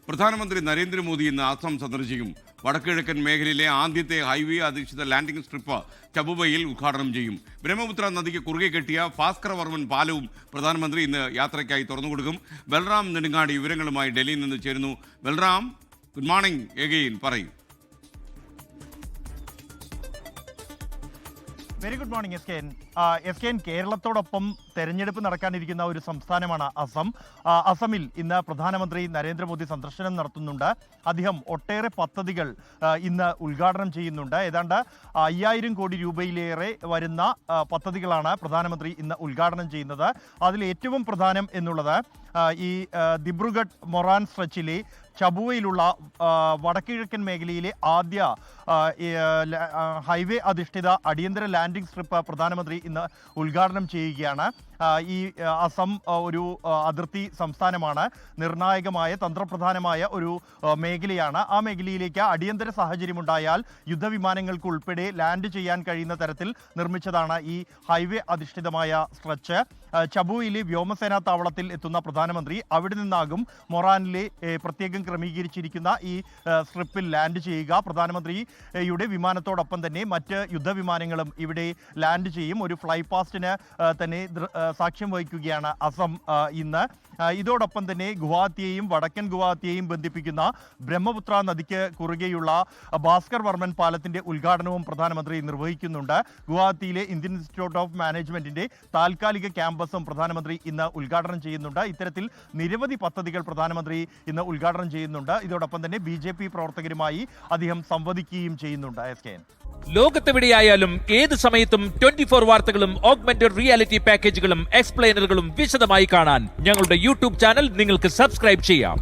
പ്രധാനമന്ത്രി നരേന്ദ്രമോദി ഇന്ന് ആസാം സന്ദർശിക്കും. വടക്കുകിഴക്കൻ മേഖലയിലെ ആദ്യത്തെ ഹൈവേ അധിഷ്ഠിത ലാൻഡിംഗ് സ്ട്രിപ്പ് ചബുവയിൽ ഉദ്ഘാടനം ചെയ്യും. ബ്രഹ്മപുത്ര നദിക്ക് കുറുകെ കെട്ടിയ ഭാസ്കരവർമ്മൻ പാലവും പ്രധാനമന്ത്രി ഇന്ന് യാത്രയ്ക്കായി തുറന്നുകൊടുക്കും. ബൽറാം നെടുങ്ങാടി വിവരങ്ങളുമായി ഡൽഹിയിൽ നിന്ന് ചേരുന്നു. ബൽറാം, ഗുഡ് മോർണിംഗ് എഗെയിൻ, പറയും. Very good morning S K N. കേരളത്തോടൊപ്പം തെരഞ്ഞെടുപ്പ് നടക്കാനിരിക്കുന്ന ഒരു സംസ്ഥാനമാണ് അസം. അസമിൽ ഇന്ന് പ്രധാനമന്ത്രി നരേന്ദ്രമോദി സന്ദർശനം നടത്തുന്നുണ്ട്. അദ്ദേഹം ഒട്ടേറെ പദ്ധതികൾ ഇന്ന് ഉദ്ഘാടനം ചെയ്യുന്നുണ്ട്. ഏതാണ്ട് 5000 കോടി രൂപയിലേറെ വരുന്ന പദ്ധതികളാണ് പ്രധാനമന്ത്രി ഇന്ന് ഉദ്ഘാടനം ചെയ്യുന്നത്. അതിൽ ഏറ്റവും പ്രധാനം എന്നുള്ളത് ഈ ദിബ്രുഗഡ് മൊറാൻ സ്ട്രെച്ചിലെ ചബുവയിലുള്ള വടക്കിഴക്കൻ മേഖലയിലെ ആദ്യ ഹൈവേ അധിഷ്ഠിത അടിയന്തര ലാൻഡിംഗ് സ്ട്രിപ്പ് പ്രധാനമന്ത്രി ഇന്ന് ഉദ്ഘാടനം ചെയ്യുകയാണ്. ഈ അസം ഒരു അതിർത്തി സംസ്ഥാനമാണ്. നിർണായകമായ തന്ത്രപ്രധാനമായ ഒരു മേഖലയാണ്. ആ മേഖലയിലേക്ക് അടിയന്തര സാഹചര്യമുണ്ടായാൽ യുദ്ധവിമാനങ്ങൾക്ക് ഉൾപ്പെടെ ലാൻഡ് ചെയ്യാൻ കഴിയുന്ന തരത്തിൽ നിർമ്മിച്ചതാണ് ഈ ഹൈവേ അധിഷ്ഠിതമായ സ്ട്രെച്ച്. ചബുവിലെ വ്യോമസേനാ താവളത്തിൽ എത്തുന്ന പ്രധാനമന്ത്രി അവിടെ നിന്നാകും മൊറാനിലെ പ്രത്യേകം ക്രമീകരിച്ചിരിക്കുന്ന ഈ സ്ട്രിപ്പിൽ ലാൻഡ് ചെയ്യുക. പ്രധാനമന്ത്രിയുടെ വിമാനത്തോടൊപ്പം തന്നെ മറ്റ് യുദ്ധവിമാനങ്ങളും ഇവിടെ ലാൻഡ് ചെയ്യും. ഒരു ഫ്ലൈ പാസ്റ്റിന് തന്നെ സാക്ഷ്യം വഹിക്കുകയാണ് അസം ഇന്ന്. ഇതോടൊപ്പം തന്നെ ഗുവാഹത്തിയെയും വടക്കൻ ഗുവാഹത്തിയെയും ബന്ധിപ്പിക്കുന്ന ബ്രഹ്മപുത്ര നദിക്ക് കുറുകെയുള്ള ഭാസ്കർ വർമ്മൻ പാലത്തിന്റെ ഉദ്ഘാടനവും പ്രധാനമന്ത്രി നിർവഹിക്കുന്നുണ്ട്. ഗുവാഹത്തിയിലെ ഇന്ത്യൻ ഇൻസ്റ്റിറ്റ്യൂട്ട് ഓഫ് മാനേജ്മെന്റിന്റെ താൽക്കാലിക ക്യാമ്പസും പ്രധാനമന്ത്രി ഇന്ന് ഉദ്ഘാടനം ചെയ്യുന്നുണ്ട്. ഇത്തരത്തിൽ നിരവധി പദ്ധതികൾ പ്രധാനമന്ത്രി ഇന്ന് ഉദ്ഘാടനം ചെയ്യുന്നുണ്ട്. ഇതോടൊപ്പം തന്നെ BJP പ്രവർത്തകരുമായി അദ്ദേഹം സംവദിക്കുകയും ചെയ്യുന്നുണ്ട്. SKN. ലോകത്തെവിടെയായാലും ഏത് സമയത്തും 24 വാർത്തകളും ഓഗ്മെന്റഡ് റിയാലിറ്റി പാക്കേജുകളും എക്സ്പ്ലെയിനറുകളും വിശദമായി കാണാൻ ഞങ്ങളുടെ യൂട്യൂബ് ചാനൽ നിങ്ങൾക്ക് സബ്സ്ക്രൈബ് ചെയ്യാം.